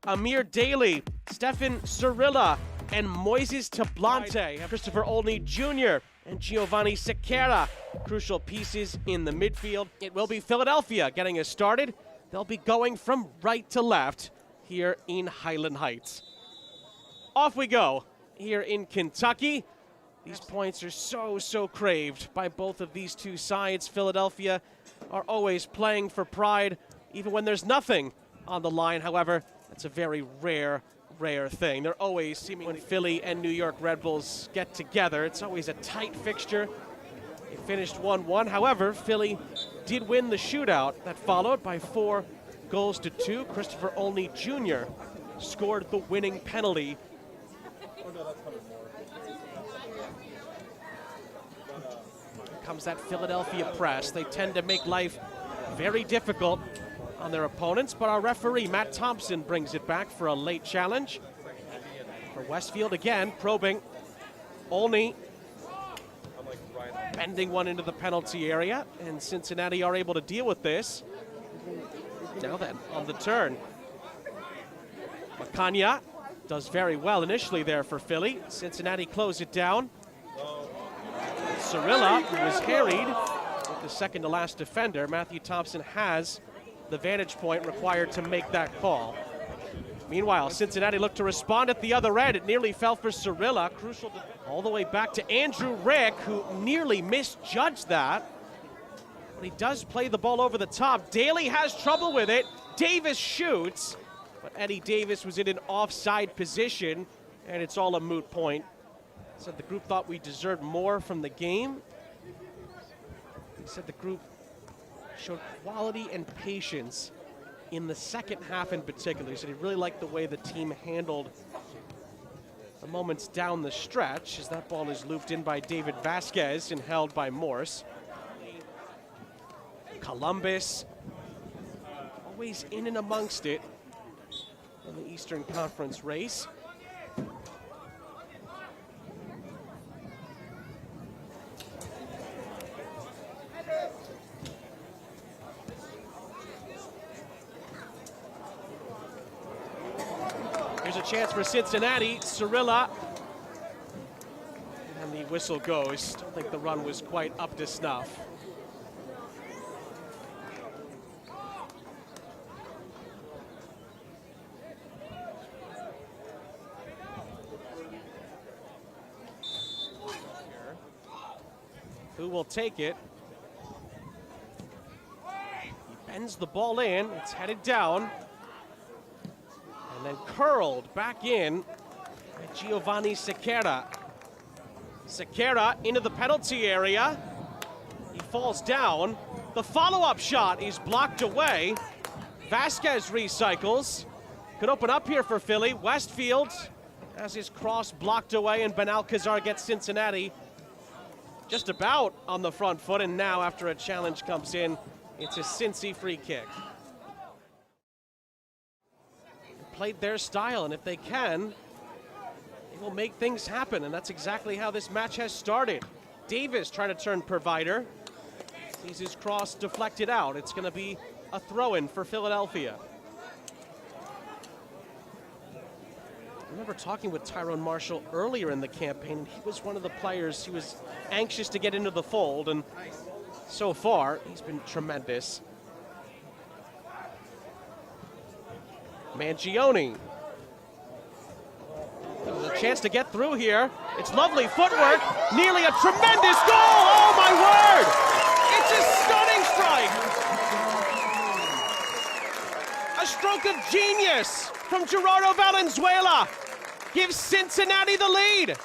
Amir Daly, Stefan Cirilla, and Moises Tablante. Christopher Olney Jr. and Giovanni Sequeira, crucial pieces in the midfield. It will be Philadelphia getting us started. They'll be going from right to left here in Highland Heights. Off we go here in Kentucky. These points are so craved by both of these two sides. Philadelphia are always playing for pride, even when there's nothing on the line. However, that's a very rare thing. They're always seemingly, when Philly and New York Red Bulls get together, it's always a tight fixture. It finished 1-1. However, Philly did win the shootout that followed by 4-2. Christopher Olney Jr. scored the winning penalty. Comes that Philadelphia press. They tend to make life very difficult on their opponents, but our referee, Matt Thompson, brings it back for a late challenge. For Westfield again, probing. Olney bending one into the penalty area, and Cincinnati are able to deal with this. Now then, on the turn. Macania does very well initially there for Philly. Cincinnati close it down. Cirilla, who was harried with the second to last defender. Matthew Thompson has the vantage point required to make that call. Meanwhile, Cincinnati looked to respond at the other end. It nearly fell for Cirilla. Crucial all the way back to Andrew Rick, who nearly misjudged that. But he does play the ball over the top. Daly has trouble with it. Davis shoots, but Eddie Davis was in an offside position, and it's all a moot point. Said the group thought we deserved more from the game. He said the group showed quality and patience in the second half in particular. He said he really liked the way the team handled the moments down the stretch as that ball is looped in by David Vasquez and held by Morse. Columbus, always in and amongst it in the Eastern Conference race. Here's a chance for Cincinnati. Cirilla. And the whistle goes. Don't think the run was quite up to snuff. Who will take it? He bends the ball in. It's headed down. And then curled back in by Giovanni Sequeira. Sequeira into the penalty area. He falls down. The follow-up shot is blocked away. Vasquez recycles. Could open up here for Philly. Westfield has his cross blocked away, and Benalcazar gets Cincinnati just about on the front foot, and now after a challenge comes in, it's a Cincy free kick. Played their style, and if they can, they will make things happen, and that's exactly how this match has started. Davis trying to turn provider. Sees his cross deflected out. It's going to be a throw-in for Philadelphia. I remember talking with Tyrone Marshall earlier in the campaign, and he was one of the players who was anxious to get into the fold, and so far, he's been tremendous. Mangione. There's a chance to get through here. It's lovely footwork. Nearly a tremendous goal. Oh my word! It's a stunning strike. A stroke of genius from Gerardo Valenzuela gives Cincinnati the lead.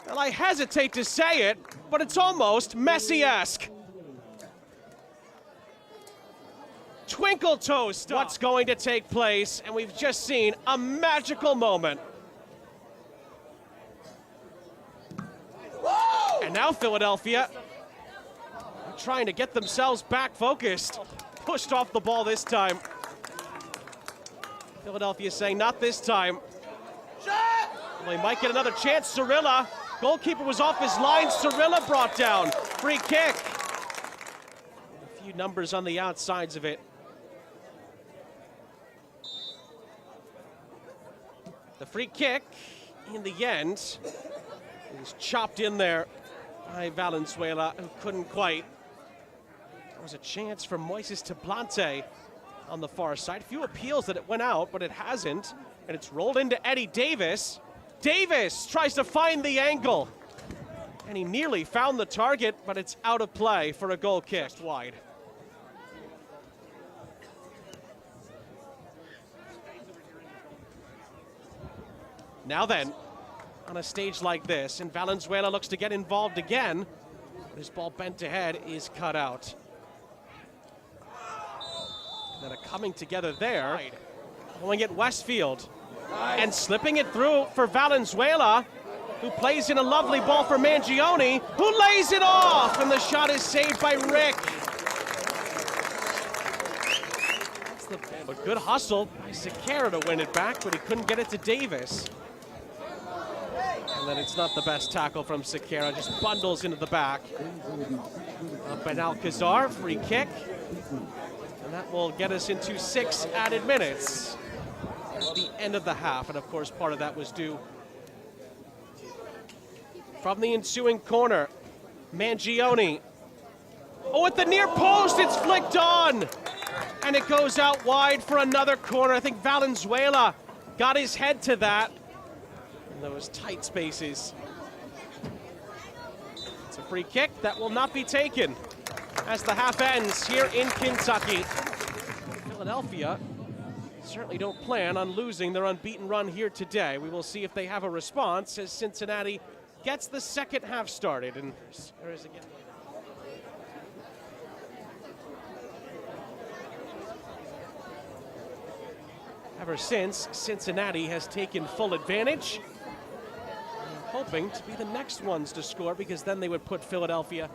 Well, I hesitate to say it, but it's almost Messi-esque. Twinkle toast, what's going to take place, and we've just seen a magical moment. Whoa! And now Philadelphia trying to get themselves back focused. Pushed off the ball this time. Philadelphia saying, not this time. Well, he might get another chance. Cirilla, goalkeeper was off his line. Cirilla brought down. Free kick. A few numbers on the outsides of it. free kick in the end. It was chopped in there by Valenzuela, who couldn't quite. There was a chance for Moises Tablante on the far side. Few appeals that it went out, but it hasn't. And it's rolled into Eddie Davis. Davis tries to find the angle. And he nearly found the target, but it's out of play for a goal kick. Just wide. Now then, on a stage like this, and Valenzuela looks to get involved again. This ball bent ahead is cut out. And then a coming together there. Going at Westfield. And slipping it through for Valenzuela, who plays in a lovely ball for Mangione, who lays it off, and the shot is saved by Rick. That's a good hustle by Sequeira to win it back, but he couldn't get it to Davis. And then it's not the best tackle from Sequeira, just bundles into the back. Benalcazar, free kick. And that will get us into 6 added minutes at the end of the half. And of course, part of that was due from the ensuing corner. Mangione. Oh, at the near post, it's flicked on. And it goes out wide for another corner. I think Valenzuela got his head to that. Those tight spaces. It's a free kick that will not be taken as the half ends here in Kentucky. Philadelphia certainly don't plan on losing their unbeaten run here today. We will see if they have a response as Cincinnati gets the second half started. And there is again. Ever since, Cincinnati has taken full advantage, hoping to be the next ones to score, because then they would put Philadelphia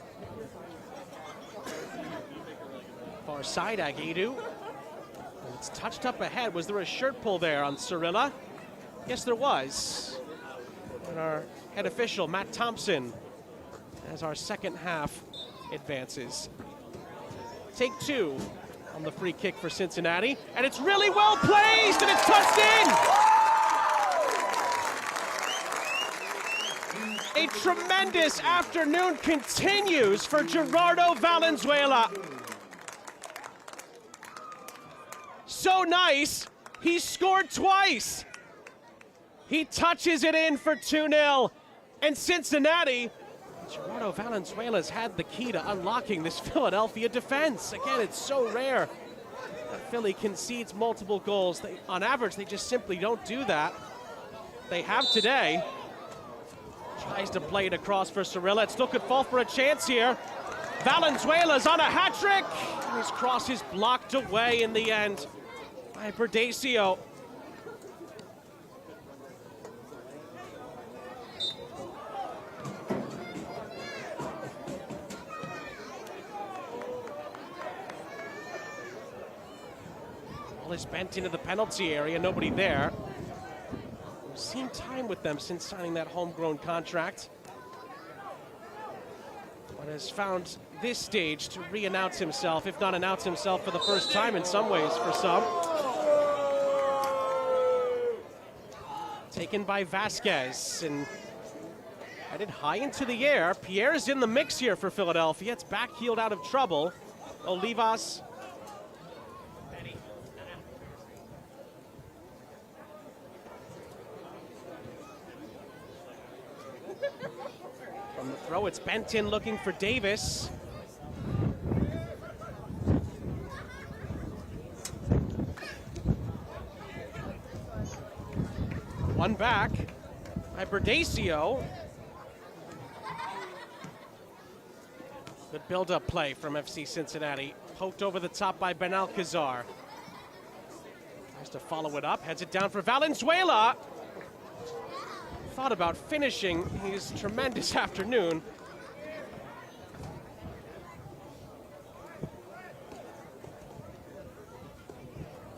far side. Aguedu. And it's touched up ahead. Was there a shirt pull there on Cirilla? Yes, there was. And our head official, Matt Thompson, as our second half advances. Take 2 on the free kick for Cincinnati, and it's really well placed, and it's touched in! A tremendous afternoon continues for Gerardo Valenzuela. So nice, he scored twice. He touches it in for 2-0. And Cincinnati, Gerardo Valenzuela's had the key to unlocking this Philadelphia defense. Again, it's so rare that Philly concedes multiple goals. On average, they just simply don't do that. They have today. Tries to play it across for Cirilla. It still could fall for a chance here. Valenzuela's on a hat trick. And his cross is blocked away in the end by Berdacio. Ball is bent into the penalty area. Nobody there. We've seen time with them since signing that homegrown contract, but has found this stage to re-announce himself, if not announce himself for the first time in some ways for some. Taken by Vasquez and headed high into the air. Pierre's in the mix here for Philadelphia. It's back-heeled out of trouble. Olivas. From the throw, it's bent in looking for Davis. One back by Berdacio. Good build-up play from FC Cincinnati. Poked over the top by Benalcazar. Tries to follow it up, heads it down for Valenzuela. Thought about finishing his tremendous afternoon.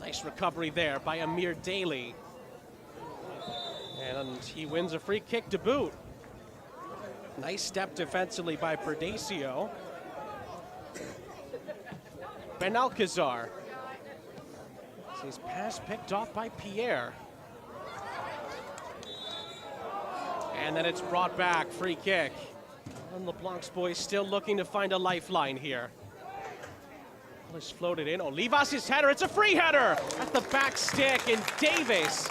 Nice recovery there by Amir Daly. And he wins a free kick to boot. Nice step defensively by Berdacio. Benalcazar. His pass picked off by Pierre. And then it's brought back, free kick. And LeBlanc's boys still looking to find a lifeline here. Let's float it in. Olivas' header, it's a free header at the back stick, and Davis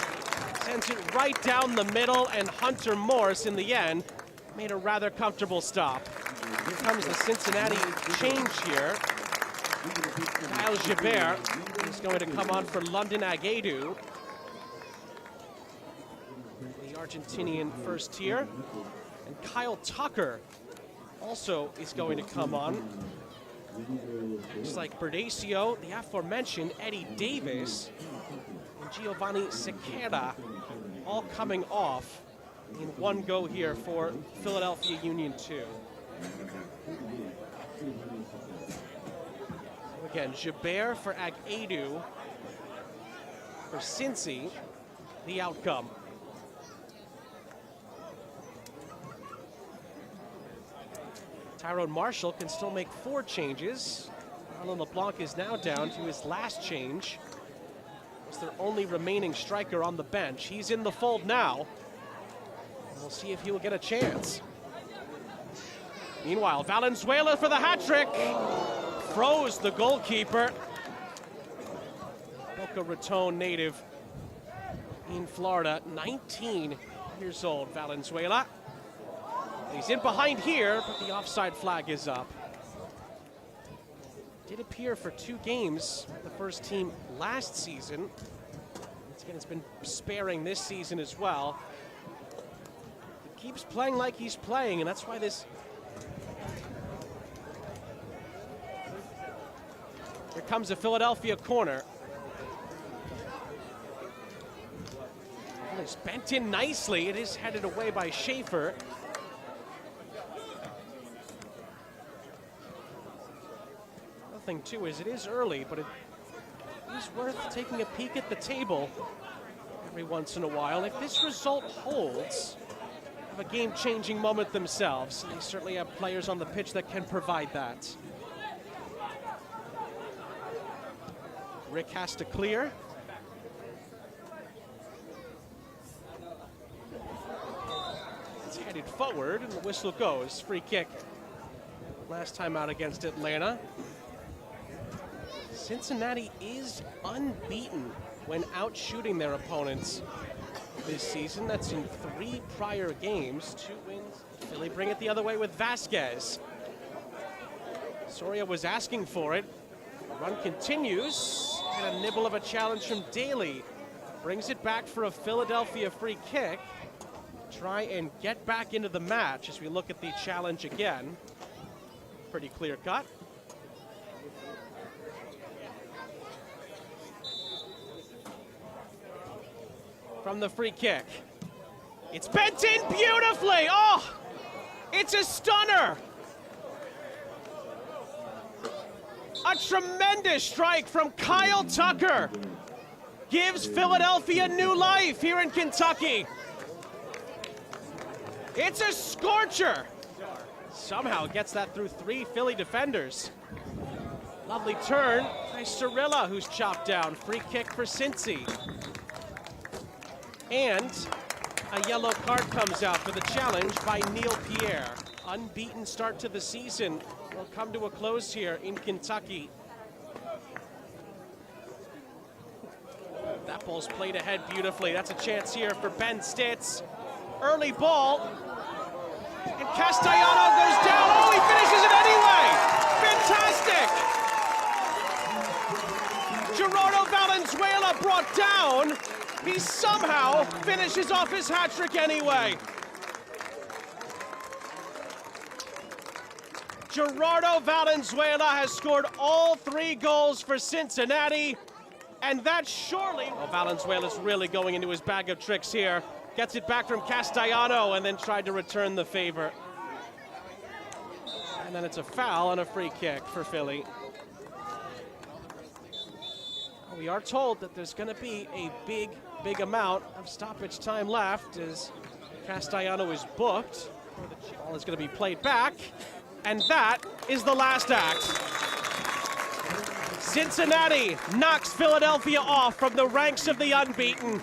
sends it right down the middle, and Hunter Morse in the end made a rather comfortable stop. Here comes the Cincinnati change here. Kyle Gibert is going to come on for London Agaidu, the Argentinian first tier. And Kyle Tucker also is going to come on. Looks like Berdacio, the aforementioned Eddie Davis, and Giovanni Sequeira all coming off in one go here for Philadelphia Union 2. Again, Gibert for Agaidu, for Cincy, the outcome. Tyrone Marshall can still make 4 changes. Alan LeBlanc is now down to his last change. It's their only remaining striker on the bench. He's in the fold now. We'll see if he will get a chance. Meanwhile, Valenzuela for the hat trick. Froze the goalkeeper. Boca Raton native in Florida, 19 years old, Valenzuela. He's in behind here, but the offside flag is up. Did appear for 2 games with the first team last season. It's been sparing this season as well. He keeps playing like he's playing, and that's why this... Here comes a Philadelphia corner. And it's bent in nicely. It is headed away by Schaefer. Thing too is it is early, but it is worth taking a peek at the table every once in a while. If this result holds, have a game-changing moment themselves. They certainly have players on the pitch that can provide that. Rick has to clear. It's headed forward, and the whistle goes. Free kick. Last time out against Atlanta. Cincinnati is unbeaten when out shooting their opponents this season. That's in 3 prior games, 2 wins. Philly bring it the other way with Vasquez. Soria was asking for it. The run continues, and a nibble of a challenge from Daly. Brings it back for a Philadelphia free kick. Try and get back into the match as we look at the challenge again. Pretty clear cut. From the free kick. It's bent in beautifully. Oh, it's a stunner. A tremendous strike from Kyle Tucker. Gives Philadelphia new life here in Kentucky. It's a scorcher. Somehow gets that through 3 Philly defenders. Lovely turn by Cirilla, who's chopped down. Free kick for Cincy. And a yellow card comes out for the challenge by Neil Pierre. Unbeaten start to the season will come to a close here in Kentucky. That ball's played ahead beautifully. That's a chance here for Ben Stitz. Early ball. And Castellano goes down. Oh, he finishes it anyway. Fantastic. Gerardo Valenzuela brought down. He somehow finishes off his hat trick anyway. Gerardo Valenzuela has scored all 3 goals for Cincinnati, and that surely... Well, Valenzuela's really going into his bag of tricks here. Gets it back from Castellano and then tried to return the favor. And then it's a foul and a free kick for Philly. We are told that there's going to be a big amount of stoppage time left as Castellano is booked. The ball is going to be played back, and that is the last act. Cincinnati knocks Philadelphia off from the ranks of the unbeaten.